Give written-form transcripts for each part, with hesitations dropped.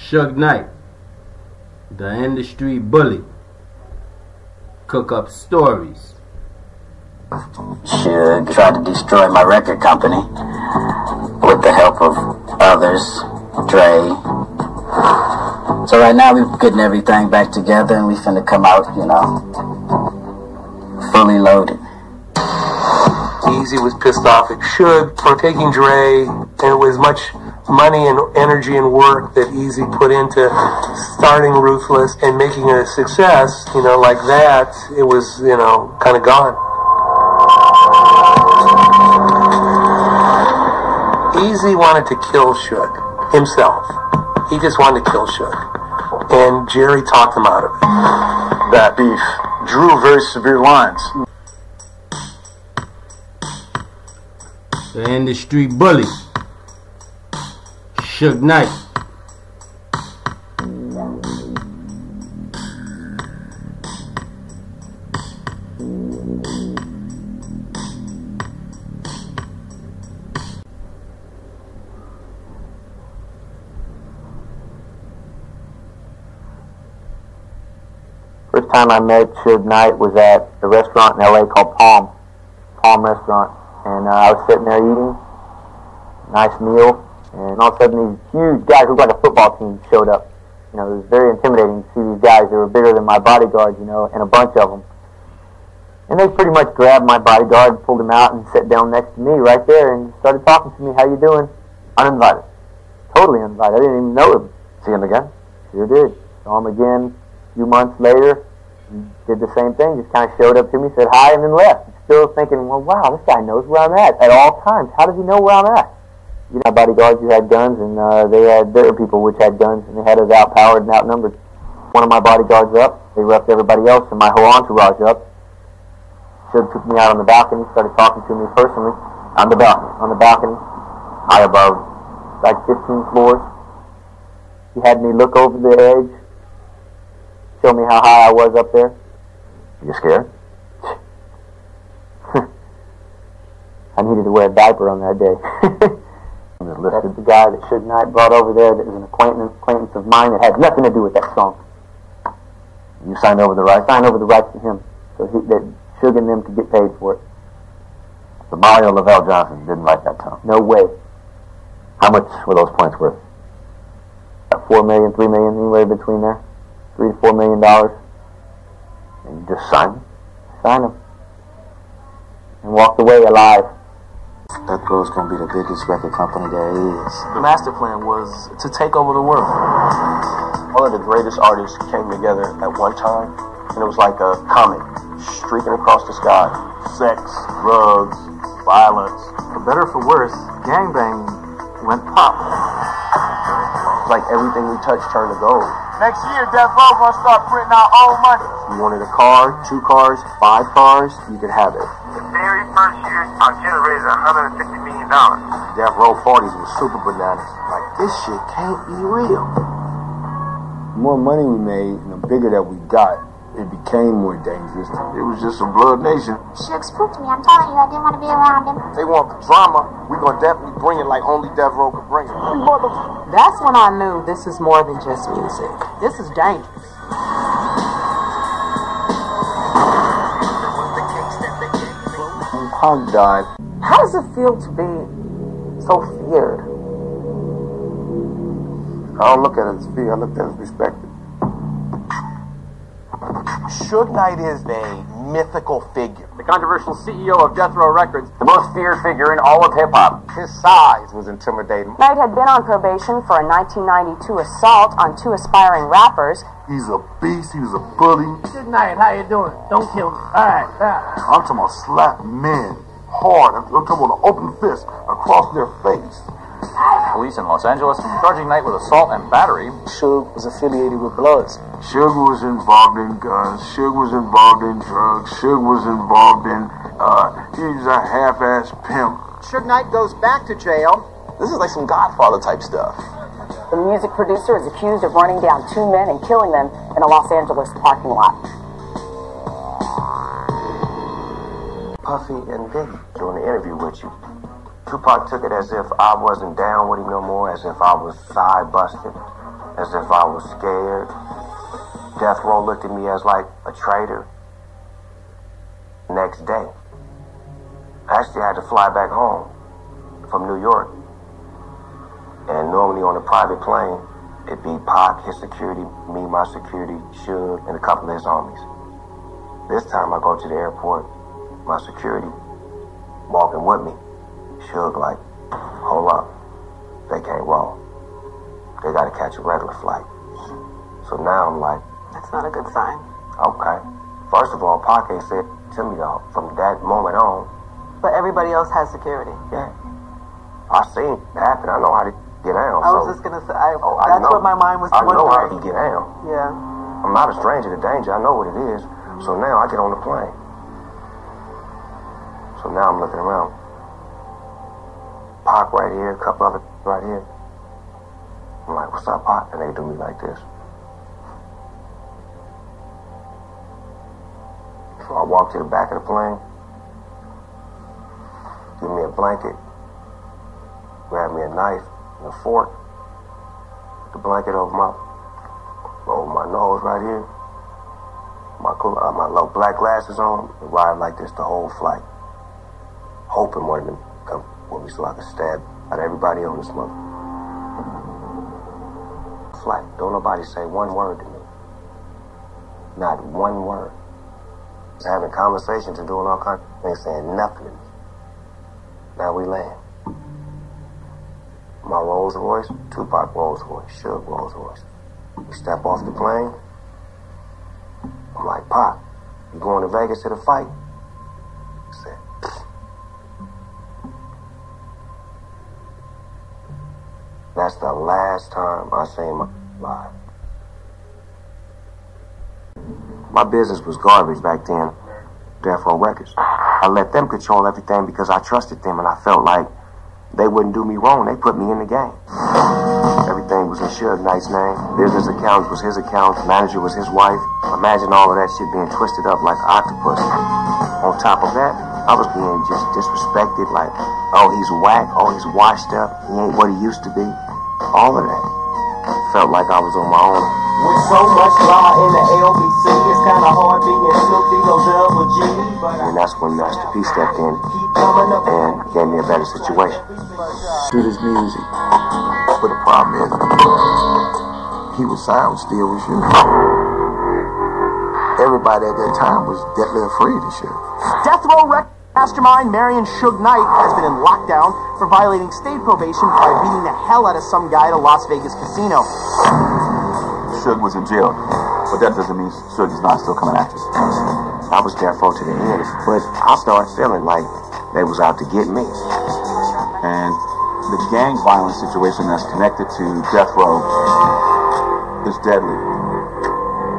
Suge Knight, the industry bully. Cook up stories. Suge tried to destroy my record company with the help of others, Dre. So right now we're getting everything back together and we finna come out, you know, fully loaded. Easy was pissed off at Suge for taking Dre, and it was much money and energy and work that Easy put into starting Ruthless and making it a success, you know, like that. It was, you know, kind of gone. Easy wanted to kill Suge himself. He just wanted to kill Suge. And Jerry talked him out of it. That beef drew very severe lines. The industry bully. Suge Knight. First time I met Suge Knight was at a restaurant in LA called Palm Restaurant. And I was sitting there eating, nice meal, and all of a sudden these huge guys who looked like a football team showed up. You know, it was very intimidating to see these guys. They were bigger than my bodyguard, you know, and a bunch of them. And they pretty much grabbed my bodyguard, pulled him out, and sat down next to me right there and started talking to me. How you doing? Uninvited. Totally uninvited. I didn't even know him. See him again? Sure did. Saw him again a few months later. He did the same thing, just kind of showed up to me, said hi, and then left. Still thinking, well, wow, this guy knows where I'm at all times. How does he know where I'm at? You know, my bodyguards who had guns, and they had their people which had guns, and they had us outpowered and outnumbered. One of my bodyguards up, they roughed everybody else, and my whole entourage up. Suge took me out on the balcony, started talking to me personally on the balcony, high above, like 15 floors. He had me look over the edge, show me how high I was up there. You scared? I needed to wear a diaper on that day. That's the guy that Suge Knight brought over there that was an acquaintance of mine that had nothing to do with that song. You signed over the rights? Signed over the rights to him, so that Suge and them could get paid for it. So Mario Lavelle Johnson didn't write that song? No way. How much were those points worth? About $4 million, $3 million, anywhere between there. $3 to $4 million. And you just signed them? Signed them. And walked away alive. Death Row's gonna be the biggest record company there is. The master plan was to take over the world. All of the greatest artists came together at one time, and it was like a comet streaking across the sky. Sex, drugs, violence. For better or for worse, gangbang went pop. It's like everything we touched turned to gold. Next year, Death Row gonna start printing our own money. You wanted a car, 2 cars, 5 cars, you could have it. The very first year, I generated $150 million. Death Row 40s was super bananas. Like, this shit can't be real. The more money we made and the bigger that we got, it became more dangerous. It was just a blood nation. Suge spooked me. I'm telling you, I didn't want to be around him. They want the drama. We're going to definitely bring it like only Death Row could bring it. That's when I knew this is more than just music. This is dangerous. When Pac died, How does it feel to be so feared? I don't look at it as fear. I look at it as respected. Suge Knight is a mythical figure. The controversial CEO of Death Row Records. The most feared figure in all of hip-hop. His size was intimidating. Knight had been on probation for a 1992 assault on 2 aspiring rappers. he's a beast, he was a bully. Good night, how you doing? Don't kill me. Alright, I'm talking about slap men hard. I'm talking about an open fist across their face. Police in Los Angeles charging Knight with assault and battery. Suge was affiliated with Bloods. Suge was involved in guns. Suge was involved in drugs. Suge was involved in, he was a half-ass pimp. Suge Knight goes back to jail. This is like some Godfather type stuff. The music producer is accused of running down 2 men and killing them in a Los Angeles parking lot. Puffy and Biggie doing the interview with you. Tupac took it as if I wasn't down with him no more, as if I was side busted. as if I was scared. Death Row looked at me as like a traitor. Next day, I actually had to fly back home from New York. And normally on a private plane, it'd be Pac, his security, me, my security, Suge, and a couple of his homies. This time I go to the airport, my security walking with me. Suge like, hold up, they can't roll. They gotta catch a regular flight. So now I'm like, that's not a good sign. Okay. First of all, Pac ain't said to me though, from that moment on. But everybody else has security. Yeah. I seen it happen. I know how to get down. I was just gonna say, that's what my mind was wondering. I know how to get down. Yeah. I'm not a stranger to danger. I know what it is. So now I get on the plane. So now I'm looking around. Pac right here, a couple other right here. I'm like, what's up, Pac? And they do me like this. So I walk to the back of the plane, give me a blanket, grab me a knife and a fork, put the blanket over my nose right here, my little black glasses on, and ride like this the whole flight, hoping one of them come with me so I can stab at everybody on this mother. Flight. Don't nobody say one word to me. Not one word. Having conversations and doing all kinds of things, saying nothing to me. Now we land. My Rolls Royce, Tupac Rolls Royce, Suge Rolls Royce. We step off the plane. I'm like, Pop, you going to Vegas to the fight? I said, that's the last time I seen my life. My business was garbage back then, Death Row Records. I let them control everything because I trusted them and I felt like they wouldn't do me wrong. They put me in the game. Everything was in Suge Knight's name. Business account was his account. Manager was his wife. Imagine all of that shit being twisted up like an octopus. On top of that, I was being just disrespected like, oh, he's whack. Oh, he's washed up. He ain't what he used to be. All of that. Felt like I was on my own. With so much law in the LBC, it's kinda hard being Snoop Double G. And that's when Master P stepped in and gave me a better situation. Shoot his music. But the problem is, he was signed still with Suge. Everybody at that time was definitely afraid of Suge. Death Row Records mastermind Marion Suge Knight has been in lockdown for violating state probation by beating the hell out of some guy at a Las Vegas casino. Suge was in jail, but that doesn't mean Suge is not still coming after you. I was death row to the end, but I started feeling like they was out to get me. And the gang violence situation that's connected to death row is deadly.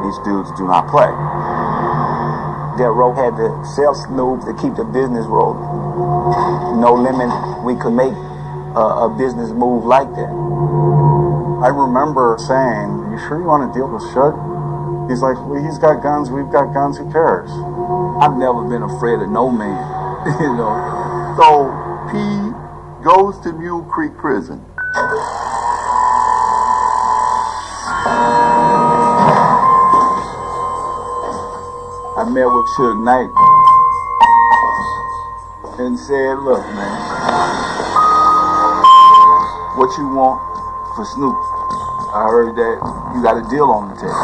These dudes do not play. Death Row had to sell Snoop to keep the business rolling. No limit we could make a business move like that. I remember saying, you sure you want to deal with Suge? He's like, well, he's got guns, we've got guns, who cares? I've never been afraid of no man, you know. So, P goes to Mule Creek Prison. I met with Suge Knight and said, look, man, what you want for Snoop? I heard that you got a deal on the table.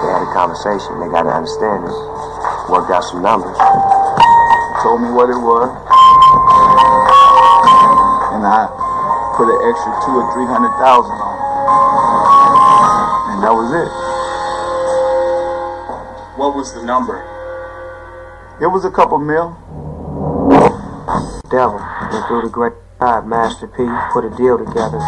They had a conversation. They got to understand it. Worked out some numbers. Told me what it was. And I put an extra $200,000 or $300,000 on it. And that was it. What was the number? It was a couple mil. Devil, they do the great job. Master P put a deal together.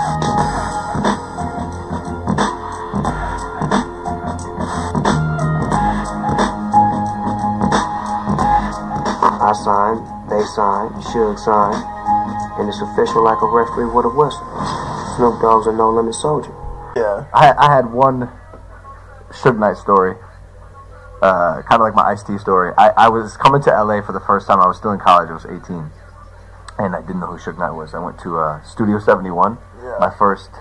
I signed, they signed, Suge signed, and it's official like a referee with a whistle. Snoop Dogg's a no-limit soldier. Yeah. I had one Suge Knight story. Kind of like my Ice-T story. I was coming to LA for the first time. I was still in college. I was 18. And I didn't know who Suge Knight was. I went to Studio 71. Yeah. My first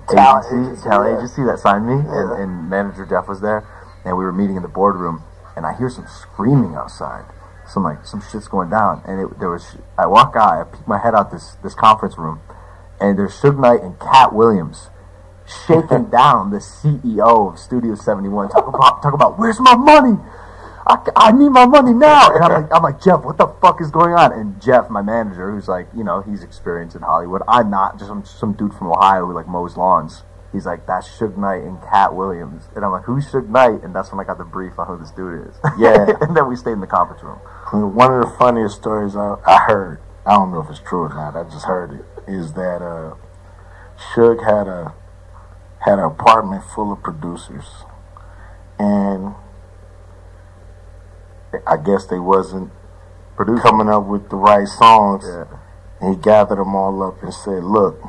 talent agency that signed me, and manager Jeff was there, and we were meeting in the boardroom, and I hear some screaming outside. Some shit's going down, and I walk out, I peek my head out this conference room, and there's Suge Knight and Cat Williams shaking down the CEO of Studio 71. Talk about where's my money? I need my money now. And I'm like, Jeff, what the fuck is going on? And Jeff, my manager, who's like, he's experienced in Hollywood. I'm not, just some dude from Ohio who like mows lawns. He's like, that's Suge Knight and Cat Williams. And I'm like, who's Suge Knight? And that's when I got the brief on who this dude is. Yeah. And then we stayed in the conference room. One of the funniest stories I heard, I don't know if it's true or not, I just heard it, is that Suge had an apartment full of producers, and I guess they wasn't coming up with the right songs. Yeah. And he gathered them all up and said, look,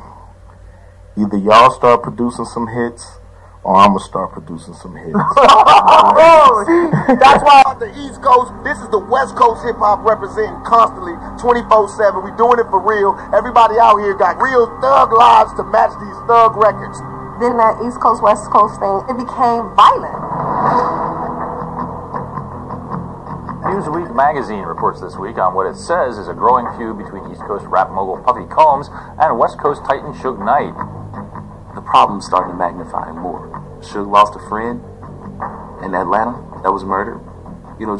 either y'all start producing some hits or I'm going to start producing some hits. That's why on the East Coast, this is the West Coast hip hop representing constantly 24/7. We doing it for real. Everybody out here got real thug lives to match these thug records. Then that East Coast, West Coast thing, it became violent. Newsweek magazine reports this week on what it says is a growing feud between East Coast rap mogul Puffy Combs and West Coast titan Suge Knight. The problem's starting to magnify more. Suge lost a friend in Atlanta that was murdered.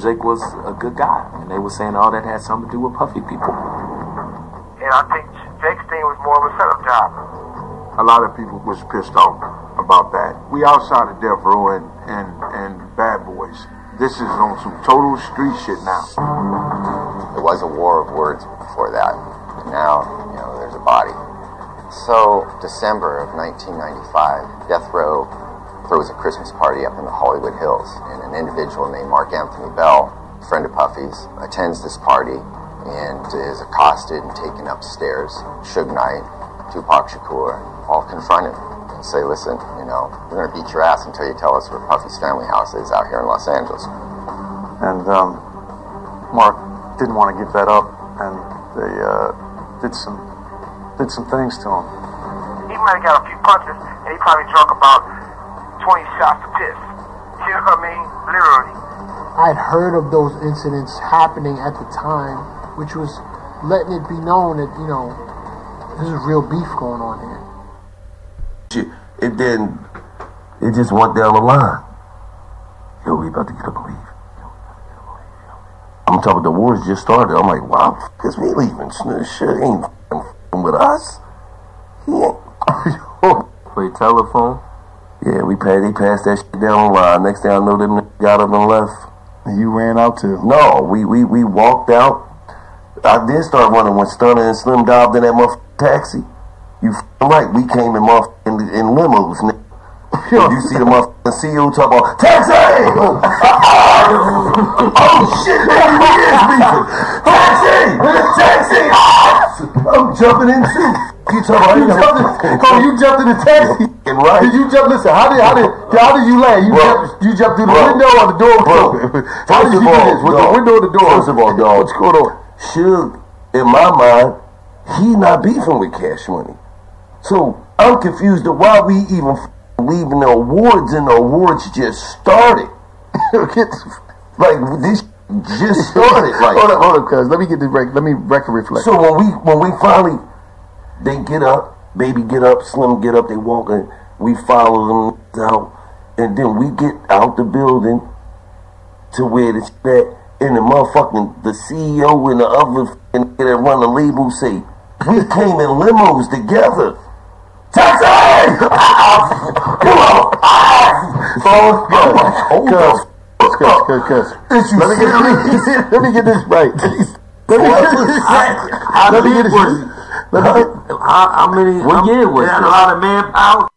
Jake was a good guy, and they were saying all that had something to do with Puffy people. And I think Jake's thing was more of a setup job. A lot of people was pissed off about that. We outside of Death Row and Bad Boys. This is on some total street shit now. There was a war of words before that. Now, there's a body. So, December of 1995, Death Row throws a Christmas party up in the Hollywood Hills, and an individual named Mark Anthony Bell, a friend of Puffy's, attends this party and is accosted and taken upstairs. Suge Knight, Tupac Shakur, all confront him and say, listen, we're going to beat your ass until you tell us where Puffy's family house is out here in Los Angeles. And Mark didn't want to give that up, and they did some things to him. He might have got a few punches, and he probably drunk about 20 shots of piss. You know what I mean? Literally. I had heard of those incidents happening at the time, which was letting it be known that, this is real beef going on here. It just went down the line. Yo, we about to get up and leave. I'm talking, the war's just started. I'm like, wow, because we leaving. Shit ain't f***ing with us. He ain't. Play telephone? Yeah, they passed that shit down the line. Next thing I know, them got up and left. And you ran out too? No, we walked out. I did start running when Stunner and Slim dived in that motherfucking taxi. You f***ing right, we came in limos, nigga. You see the motherfucking CEO talk about taxi! Oh shit, nigga, we is beefing. Taxi! I'm jumping in too. You talking about you jumped in the taxi. Right. Did you jump? Listen, how did you land? You jumped through the window or the door? How did you do this? With the window or the door? First of all, dog, what's going on? Suge, in my mind, he not beefing with Cash Money. So I'm confused of why we even leaving the awards, and the awards just started. Like this just started. Like, hold up, cuz let me get this break. Let me record reflect. So when we finally, they get up, Baby get up, Slim get up, they walk in, we follow them out, and then we get out the building to where it's at, and the motherfucking the CEO and the other and that run the label say, we came in limos together. Taxi! Come on! Let me get this right. How many? What year was it? A lot of manpower.